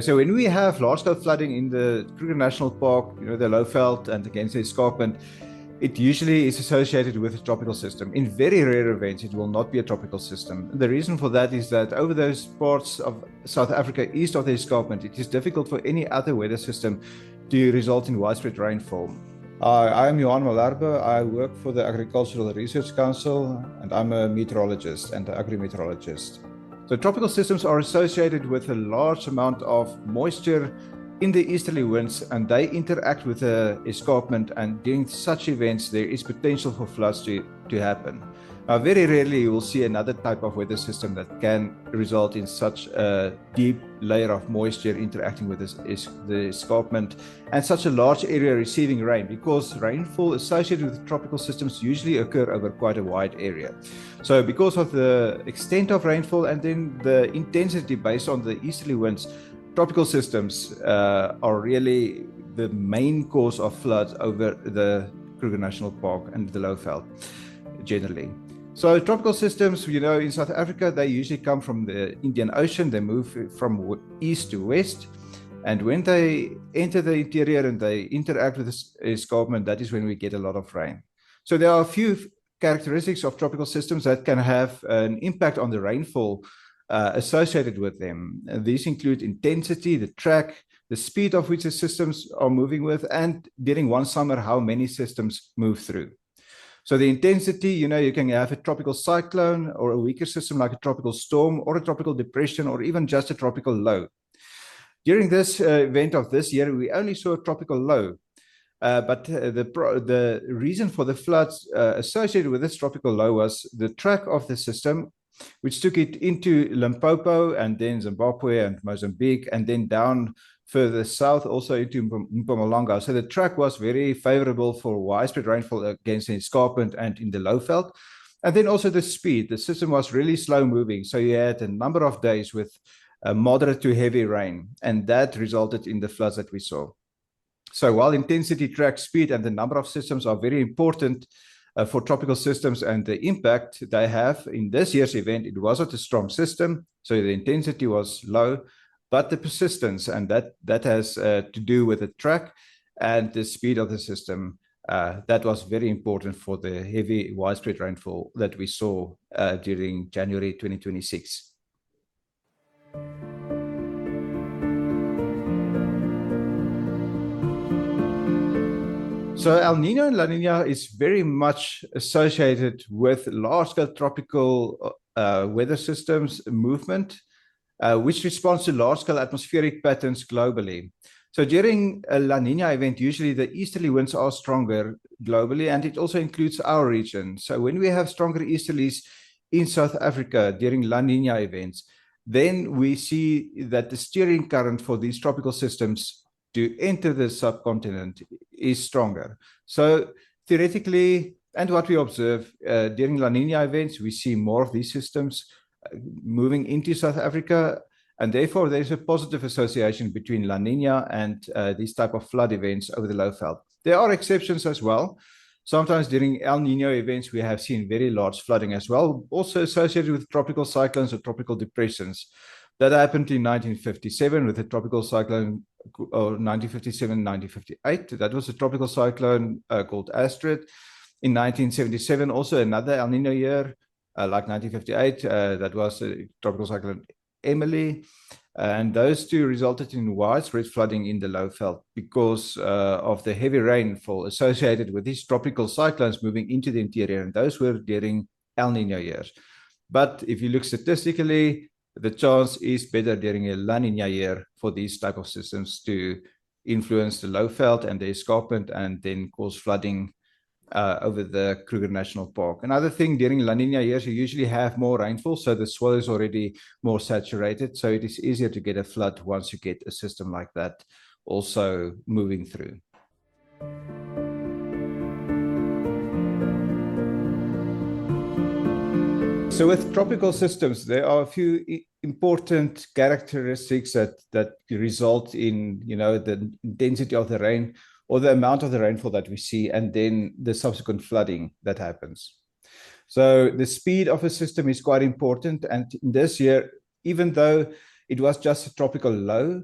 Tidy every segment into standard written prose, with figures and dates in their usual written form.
So when we have large-scale flooding in the Kruger National Park, the Lowveld and against the escarpment, it usually is associated with a tropical system. In very rare events, it will not be a tropical system. The reason for that is that over those parts of South Africa east of the escarpment, it is difficult for any other weather system to result in widespread rainfall. I am Johan Malherbe. I work for the Agricultural Research Council, and I'm a meteorologist and an agri-meteorologist. So tropical systems are associated with a large amount of moisture in the easterly winds, and they interact with the escarpment, and during such events there is potential for floods to happen. Now, very rarely you will see another type of weather system that can result in such a deep layer of moisture interacting with the escarpment and such a large area receiving rain, because rainfall associated with tropical systems usually occur over quite a wide area. So because of the extent of rainfall and then the intensity based on the easterly winds, tropical systems are really the main cause of floods over the Kruger National Park and the Lowveld generally. So tropical systems, in South Africa, they usually come from the Indian Ocean. They move from east to west. And when they enter the interior and they interact with the escarpment, that is when we get a lot of rain. So there are a few characteristics of tropical systems that can have an impact on the rainfall associated with them. These include intensity, the track, the speed of which the systems are moving with, and during one summer, how many systems move through. So the intensity, you can have a tropical cyclone or a weaker system like a tropical storm or a tropical depression or even just a tropical low. During this event of this year, we only saw a tropical low. But the reason for the floods associated with this tropical low was the track of the system, which took it into Limpopo and then Zimbabwe and Mozambique, and then down further south also into Mpumalanga. So the track was very favorable for widespread rainfall against the escarpment and in the Lowveld. And then also the speed. The system was really slow moving. So you had a number of days with moderate to heavy rain, and that resulted in the floods that we saw. So while intensity, track, speed, and the number of systems are very important for tropical systems and the impact they have, in this year's event, it wasn't a strong system, so the intensity was low, but the persistence, and that has to do with the track and the speed of the system, that was very important for the heavy widespread rainfall that we saw during January 2026. So El Niño and La Niña is very much associated with large-scale tropical weather systems movement, which responds to large-scale atmospheric patterns globally. So during a La Niña event, usually the easterly winds are stronger globally, and it also includes our region. So when we have stronger easterlies in South Africa during La Niña events, then we see that the steering current for these tropical systems to enter the subcontinent is stronger. So theoretically, and what we observe during La Niña events, we see more of these systems moving into South Africa, and therefore there's a positive association between La Niña and these type of flood events over the Lowveld. There are exceptions as well. Sometimes during El Niño events, we have seen very large flooding as well, also associated with tropical cyclones or tropical depressions. That happened in 1957 with a tropical cyclone, or 1957, 1958. That was a tropical cyclone called Astrid. In 1977, also another El Niño year, like 1958, that was a tropical cyclone Emily. And those two resulted in widespread flooding in the Lowveld because of the heavy rainfall associated with these tropical cyclones moving into the interior. And those were during El Niño years. But if you look statistically, the chance is better during a La Niña year for these type of systems to influence the Lowveld and the escarpment and then cause flooding over the Kruger National Park. Another thing, during La Niña years, you usually have more rainfall, so the soil is already more saturated, so it is easier to get a flood once you get a system like that also moving through. So with tropical systems, there are a few important characteristics that result in, the intensity of the rain or the amount of the rainfall that we see, and then the subsequent flooding that happens. So the speed of a system is quite important. And this year, even though it was just a tropical low,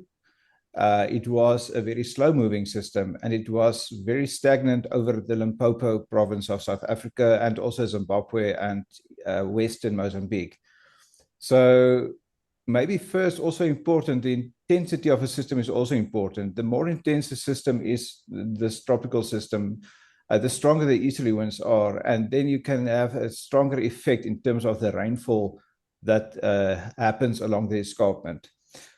it was a very slow-moving system, and it was very stagnant over the Limpopo province of South Africa and also Zimbabwe and western Mozambique. So maybe first, also important, the intensity of a system is also important. The more intense the system is, this tropical system, the stronger the easterly winds are, and then you can have a stronger effect in terms of the rainfall that happens along the escarpment.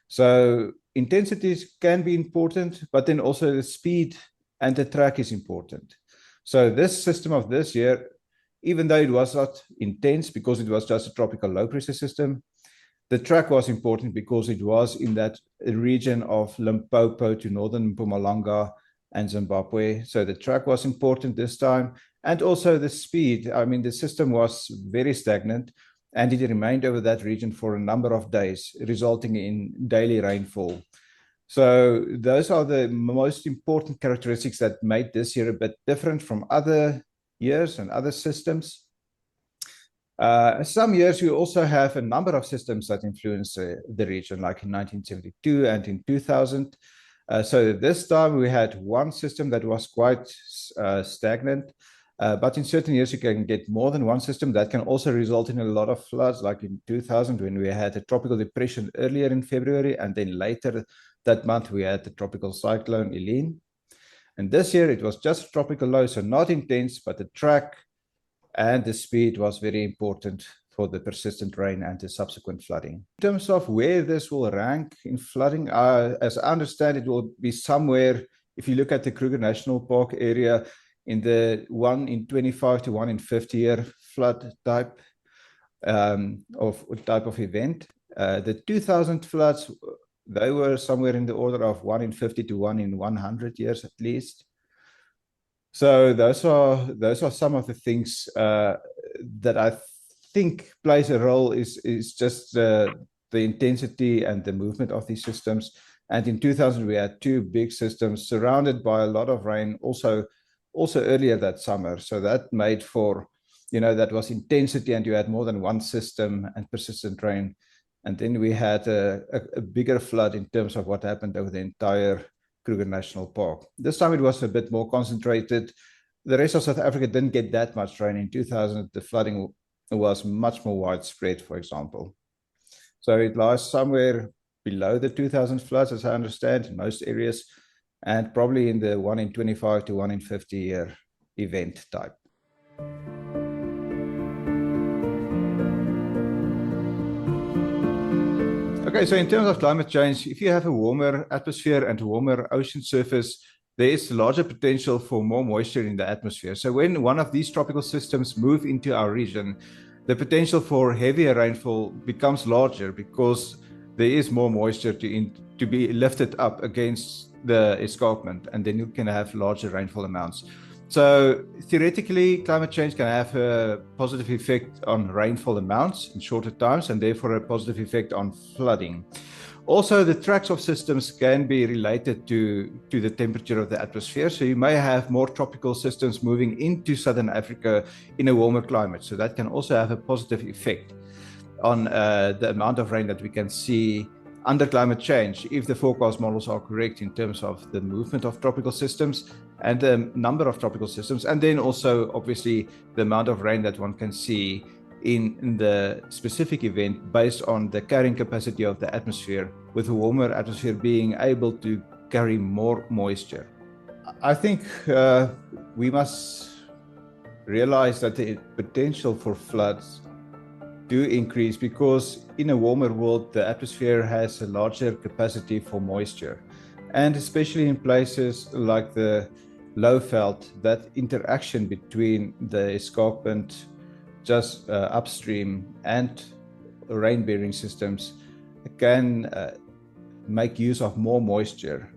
So intensities can be important, but then also the speed and the track is important. So this system of this year, even though it was not intense because it was just a tropical low pressure system, the track was important because it was in that region of Limpopo to northern Mpumalanga and Zimbabwe. So the track was important this time. And also the speed. I mean, the system was very stagnant and it remained over that region for a number of days, resulting in daily rainfall. So those are the most important characteristics that made this year a bit different from other years and other systems. Some years you also have a number of systems that influence the region, like in 1972 and in 2000. So this time we had one system that was quite stagnant, but in certain years you can get more than one system that can also result in a lot of floods, like in 2000 when we had a tropical depression earlier in February, and then later that month we had the tropical cyclone Eileen. And this year it was just tropical low, so not intense, but the track and the speed was very important for the persistent rain and the subsequent flooding. In terms of where this will rank in flooding, as I understand, it will be somewhere, if you look at the Kruger National Park area, in the 1 in 25 to 1 in 50 year flood type of event. The 2000 floods, they were somewhere in the order of 1 in 50 to 1 in 100 years at least. So those are some of the things that I think plays a role is just the intensity and the movement of these systems. And in 2000 we had two big systems surrounded by a lot of rain also earlier that summer. So that made for, that was intensity, and you had more than one system and persistent rain. And then we had a bigger flood in terms of what happened over the entire Kruger National Park. This time it was a bit more concentrated. The rest of South Africa didn't get that much rain. In 2000, the flooding was much more widespread, for example. So it lies somewhere below the 2000 floods, as I understand, in most areas, and probably in the 1 in 25 to 1 in 50 year event type. Okay, so in terms of climate change, if you have a warmer atmosphere and a warmer ocean surface, there is larger potential for more moisture in the atmosphere. So when one of these tropical systems move into our region, the potential for heavier rainfall becomes larger because there is more moisture to be lifted up against the escarpment, and then you can have larger rainfall amounts. So theoretically, climate change can have a positive effect on rainfall amounts in shorter times, and therefore a positive effect on flooding. Also, the tracks of systems can be related to the temperature of the atmosphere. So you may have more tropical systems moving into southern Africa in a warmer climate. So that can also have a positive effect on the amount of rain that we can see under climate change, if the forecast models are correct in terms of the movement of tropical systems and the number of tropical systems, and then also obviously the amount of rain that one can see in the specific event based on the carrying capacity of the atmosphere, with a warmer atmosphere being able to carry more moisture. I think we must realize that the potential for floods do increase because in a warmer world, the atmosphere has a larger capacity for moisture. And especially in places like the Lowveld, that interaction between the escarpment just upstream and rain-bearing systems can make use of more moisture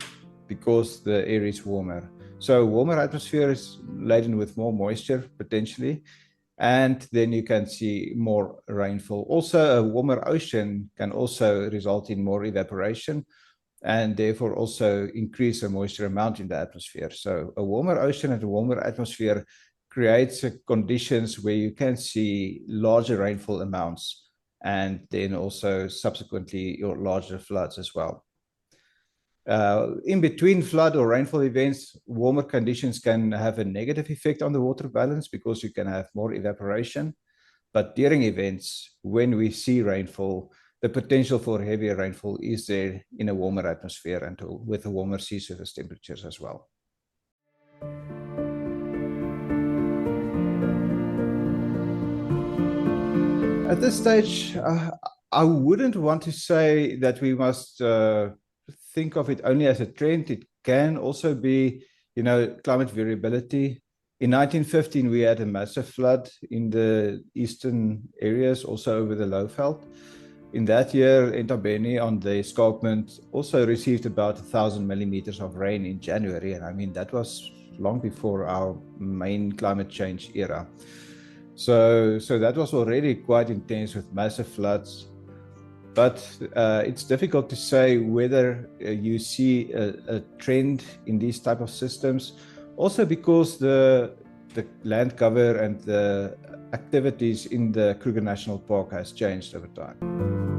because the air is warmer. So warmer atmosphere is laden with more moisture potentially, and then you can see more rainfall. Also, a warmer ocean can also result in more evaporation and therefore also increase the moisture amount in the atmosphere. So a warmer ocean and a warmer atmosphere creates conditions where you can see larger rainfall amounts and then also subsequently your larger floods as well. In between flood or rainfall events, warmer conditions can have a negative effect on the water balance because you can have more evaporation. But during events, when we see rainfall, the potential for heavier rainfall is there in a warmer atmosphere and with a warmer sea surface temperatures as well. At this stage, I wouldn't want to say that we must think of it only as a trend. It can also be, climate variability. In 1915, we had a massive flood in the eastern areas, also over the Lowveld. In that year, Entabeni on the escarpment also received about 1,000 millimeters of rain in January. And I mean, that was long before our main climate change era. So that was already quite intense with massive floods. But it's difficult to say whether you see a trend in these type of systems. Also because the land cover and the activities in the Kruger National Park has changed over time.